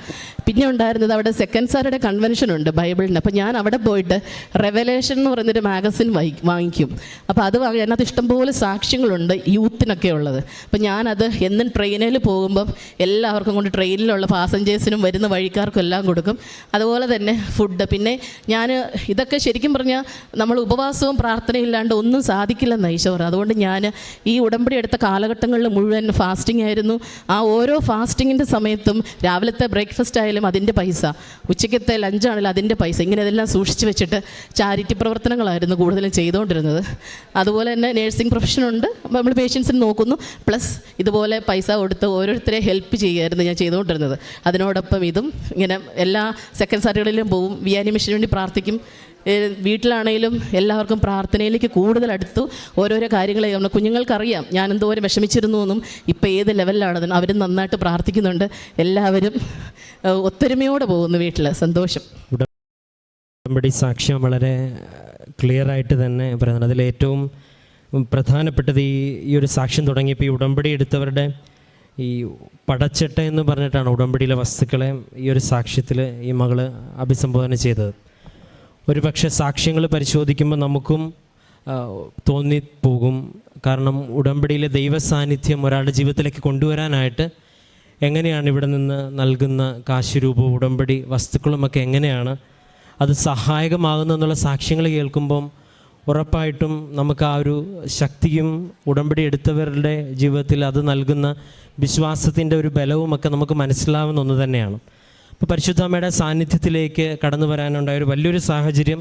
S1: പിന്നെ ഉണ്ടായിരുന്നത് അവിടെ സെക്കൻഡ് സാറ്റർഡേ കൺവെൻഷൻ ഉണ്ട് ബൈബിളിന്. അപ്പോൾ ഞാൻ അവിടെ പോയിട്ട് റെവലേഷൻ എന്ന് പറയുന്നൊരു മാഗസിൻ വാങ്ങിക്കും. അപ്പോൾ അത് അതിനകത്ത് ഇഷ്ടംപോലെ സാക്ഷ്യങ്ങളുണ്ട് യൂത്തിനൊക്കെ ഉള്ളത്. അപ്പോൾ ഞാനത് എന്നും ട്രെയിനിൽ പോകുമ്പം എല്ലാവർക്കും കൊണ്ട്, ട്രെയിനിലുള്ള പാസഞ്ചേഴ്സിനും വരുന്ന വഴിക്കാർക്കും എല്ലാം കൊടുക്കും. അതുപോലെ തന്നെ ഫുഡ്. പിന്നെ ഞാൻ ഇതൊക്കെ ശരിക്കും പറഞ്ഞാൽ നമ്മൾ ഉപവാസവും പ്രാർത്ഥനയില്ലാണ്ട് ഒന്നും സാധിക്കില്ലെന്ന് ഈശോ പറഞ്ഞു. അതുകൊണ്ട് ഞാൻ ഈ ഉടമ്പടി എടുത്ത കാലഘട്ടങ്ങളിൽ മുഴുവൻ ഫാസ്റ്റിംഗ് ആയിരുന്നു. ആ ഓരോ ഫാസ്റ്റിങ്ങിൻ്റെ സമയത്തും രാവിലത്തെ ബ്രേക്ക്ഫാസ്റ്റ് ആയാലും അതിൻ്റെ പൈസ, ഉച്ചയ്ക്കത്തെ ലഞ്ചാണെങ്കിലും അതിൻ്റെ പൈസ, ഇങ്ങനെ ഇതെല്ലാം സൂക്ഷിച്ച് വെച്ചിട്ട് ചാരിറ്റി പ്രവർത്തനങ്ങളായിരുന്നു കൂടുതലും ചെയ്തുകൊണ്ടിരുന്നത്. അതുപോലെ തന്നെ നേഴ്സിംഗ് പ്രൊഫഷനുണ്ട്, നമ്മൾ പേഷ്യൻസിന് നോക്കുന്നു, പ്ലസ് ഇതുപോലെ പൈസ കൊടുത്ത് ഓരോരുത്തരെ ഹെൽപ്പ് ചെയ്യുമായിരുന്നു ഞാൻ ചെയ്തുകൊണ്ടിരുന്നത്. അതിനോടൊപ്പം ഇതും ഇങ്ങനെ എല്ലാ സെക്കൻഡ് സാറ്റർഡേയിലും പോവും, വിയാനി മിഷന് വേണ്ടി പ്രാർത്ഥിക്കും. വീട്ടിലാണെങ്കിലും എല്ലാവർക്കും പ്രാർത്ഥനയിലേക്ക് കൂടുതൽ അടുത്തു. ഓരോരോ കാര്യങ്ങളെ നമ്മുടെ കുഞ്ഞുങ്ങൾക്കറിയാം ഞാൻ എന്തോരം വിഷമിച്ചിരുന്നു എന്നും ഇപ്പോൾ ഏത് ലെവലിലാണെന്നും. അവരും നന്നായിട്ട് പ്രാർത്ഥിക്കുന്നുണ്ട്. എല്ലാവരും ഒത്തൊരുമയോടെ പോകുന്നു വീട്ടിൽ. സന്തോഷം.
S2: ഉടമ്പടി സാക്ഷ്യം വളരെ ക്ലിയറായിട്ട് തന്നെ പറയുന്നത്. അതിലേറ്റവും പ്രധാനപ്പെട്ടത് ഈ ഒരു സാക്ഷ്യം തുടങ്ങിയപ്പോൾ ഈ ഉടമ്പടി എടുത്തവരുടെ ഈ പടച്ചട്ട എന്ന് പറഞ്ഞിട്ടാണ് ഉടമ്പടിയിലെ വസ്തുക്കളെ ഈ ഒരു സാക്ഷ്യത്തിൽ ഈ മകള് അഭിസംബോധന ചെയ്തത്. ഒരു പക്ഷേ സാക്ഷ്യങ്ങൾ പരിശോധിക്കുമ്പോൾ നമുക്കും തോന്നിപ്പോകും. കാരണം ഉടമ്പടിയിലെ ദൈവ സാന്നിധ്യം ഒരാളുടെ ജീവിതത്തിലേക്ക് കൊണ്ടുവരാനായിട്ട് എങ്ങനെയാണ് ഇവിടെ നിന്ന് നൽകുന്ന കാശുരൂപവും ഉടമ്പടി വസ്തുക്കളുമൊക്കെ എങ്ങനെയാണ് അത് സഹായകമാകുന്നെന്നുള്ള സാക്ഷ്യങ്ങൾ കേൾക്കുമ്പം ഉറപ്പായിട്ടും നമുക്ക് ആ ഒരു ശക്തിയും ഉടമ്പടി എടുത്തവരുടെ ജീവിതത്തിൽ അത് നൽകുന്ന വിശ്വാസത്തിൻ്റെ ഒരു ബലവുമൊക്കെ നമുക്ക് മനസ്സിലാവുന്ന ഒന്ന് തന്നെയാണ്. അപ്പോൾ പരിശുദ്ധ അമ്മയുടെ സാന്നിധ്യത്തിലേക്ക് കടന്നു വരാനുണ്ടായ ഒരു വലിയൊരു സാഹചര്യം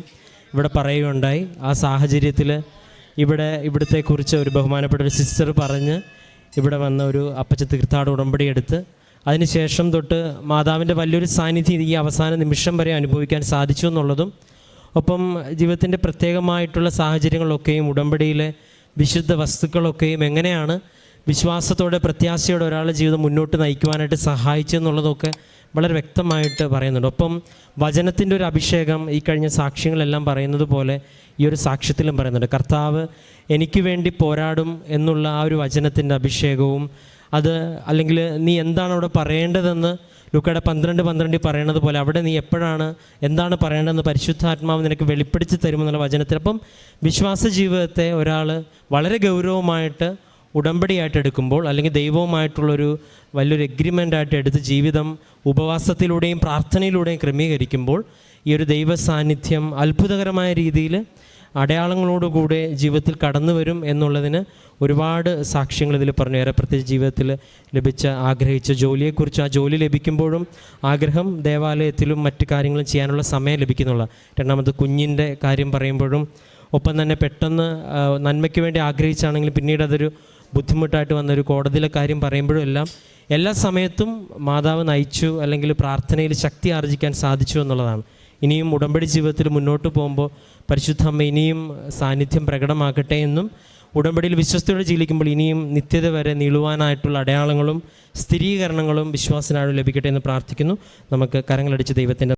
S2: ഇവിടെ പറയുകയുണ്ടായി. ആ സാഹചര്യത്തിൽ ഇവിടത്തെക്കുറിച്ച് ഒരു ബഹുമാനപ്പെട്ട ഒരു സിസ്റ്റർ പറഞ്ഞ് ഇവിടെ വന്ന ഒരു അപ്പച്ച തീർത്ഥാടന ഉടമ്പടി എടുത്ത് അതിനുശേഷം തൊട്ട് മാതാവിൻ്റെ വലിയൊരു സാന്നിധ്യം ഈ അവസാന നിമിഷം വരെ അനുഭവിക്കാൻ സാധിച്ചു എന്നുള്ളതും, ഒപ്പം ജീവിതത്തിൻ്റെ പ്രത്യേകമായിട്ടുള്ള സാഹചര്യങ്ങളൊക്കെയും ഉടമ്പടിയിലെ വിശുദ്ധ വസ്തുക്കളൊക്കെയും എങ്ങനെയാണ് വിശ്വാസത്തോടെ പ്രത്യാശയോടെ ഒരാളുടെ ജീവിതം മുന്നോട്ട് നയിക്കുവാനായിട്ട് സഹായിച്ചെന്നുള്ളതൊക്കെ വളരെ വ്യക്തമായിട്ട് പറയുന്നുണ്ട്. ഒപ്പം വചനത്തിൻ്റെ ഒരു അഭിഷേകം ഈ കഴിഞ്ഞ സാക്ഷ്യങ്ങളെല്ലാം പറയുന്നത് പോലെ ഈ ഒരു സാക്ഷ്യത്തിലും പറയുന്നുണ്ട്. കർത്താവ് എനിക്ക് വേണ്ടി പോരാടും എന്നുള്ള ആ ഒരു വചനത്തിൻ്റെ അഭിഷേകവും അത്, അല്ലെങ്കിൽ നീ എന്താണ് അവിടെ പറയേണ്ടതെന്ന് ലൂക്കയുടെ 12:12 പറയണത് പോലെ അവിടെ നീ എപ്പോഴാണ് എന്താണ് പറയേണ്ടതെന്ന് പരിശുദ്ധാത്മാവ് നിനക്ക് വെളിപ്പെടുത്തി തരുമെന്നുള്ള വചനത്തിൽ. അപ്പം വിശ്വാസ ജീവിതത്തെ ഒരാൾ വളരെ ഗൗരവമായിട്ട് ഉടമ്പടിയായിട്ട് എടുക്കുമ്പോൾ, അല്ലെങ്കിൽ ദൈവവുമായിട്ടുള്ളൊരു വലിയൊരു എഗ്രിമെൻ്റായിട്ട് എടുത്ത് ജീവിതം ഉപവാസത്തിലൂടെയും പ്രാർത്ഥനയിലൂടെയും ക്രമീകരിക്കുമ്പോൾ ഈ ഒരു ദൈവ സാന്നിധ്യം അത്ഭുതകരമായ രീതിയിൽ അടയാളങ്ങളോടുകൂടെ ജീവിതത്തിൽ കടന്നു വരും എന്നുള്ളതിന് ഒരുപാട് സാക്ഷ്യങ്ങൾ ഇതിൽ പറഞ്ഞു. ഏറെ പ്രത്യേകിച്ച് ജീവിതത്തിൽ ആഗ്രഹിച്ച ജോലിയെക്കുറിച്ച്, ആ ജോലി ലഭിക്കുമ്പോഴും ആഗ്രഹം ദേവാലയത്തിലും മറ്റു കാര്യങ്ങളും ചെയ്യാനുള്ള സമയം ലഭിക്കുന്നുള്ള. രണ്ടാമത് കുഞ്ഞിൻ്റെ കാര്യം പറയുമ്പോഴും, ഒപ്പം തന്നെ പെട്ടെന്ന് നന്മയ്ക്ക് വേണ്ടി ആഗ്രഹിച്ചാണെങ്കിലും പിന്നീട് അതൊരു ബുദ്ധിമുട്ടായിട്ട് വന്നൊരു കോടതിയിലെ കാര്യം പറയുമ്പോഴും എല്ലാ സമയത്തും മാതാവ് നയിച്ചു, അല്ലെങ്കിൽ പ്രാർത്ഥനയിൽ ശക്തി ആർജിക്കാൻ സാധിച്ചു എന്നുള്ളതാണ്. ഇനിയും ഉടമ്പടി ജീവിതത്തിൽ മുന്നോട്ട് പോകുമ്പോൾ പരിശുദ്ധ അമ്മ ഇനിയും സാന്നിധ്യം പ്രകടമാക്കട്ടെ എന്നും, ഉടമ്പടിയിൽ വിശ്വസ്തയോടെ ജീവിക്കുമ്പോൾ ഇനിയും നിത്യത വരെ നീളുവാനായിട്ടുള്ള അടയാളങ്ങളും സ്ഥിരീകരണങ്ങളും വിശ്വാസനായിട്ട് ലഭിക്കട്ടെ എന്ന് പ്രാർത്ഥിക്കുന്നു. നമുക്ക് കരങ്ങളടിച്ച് ദൈവത്തിൻ്റെ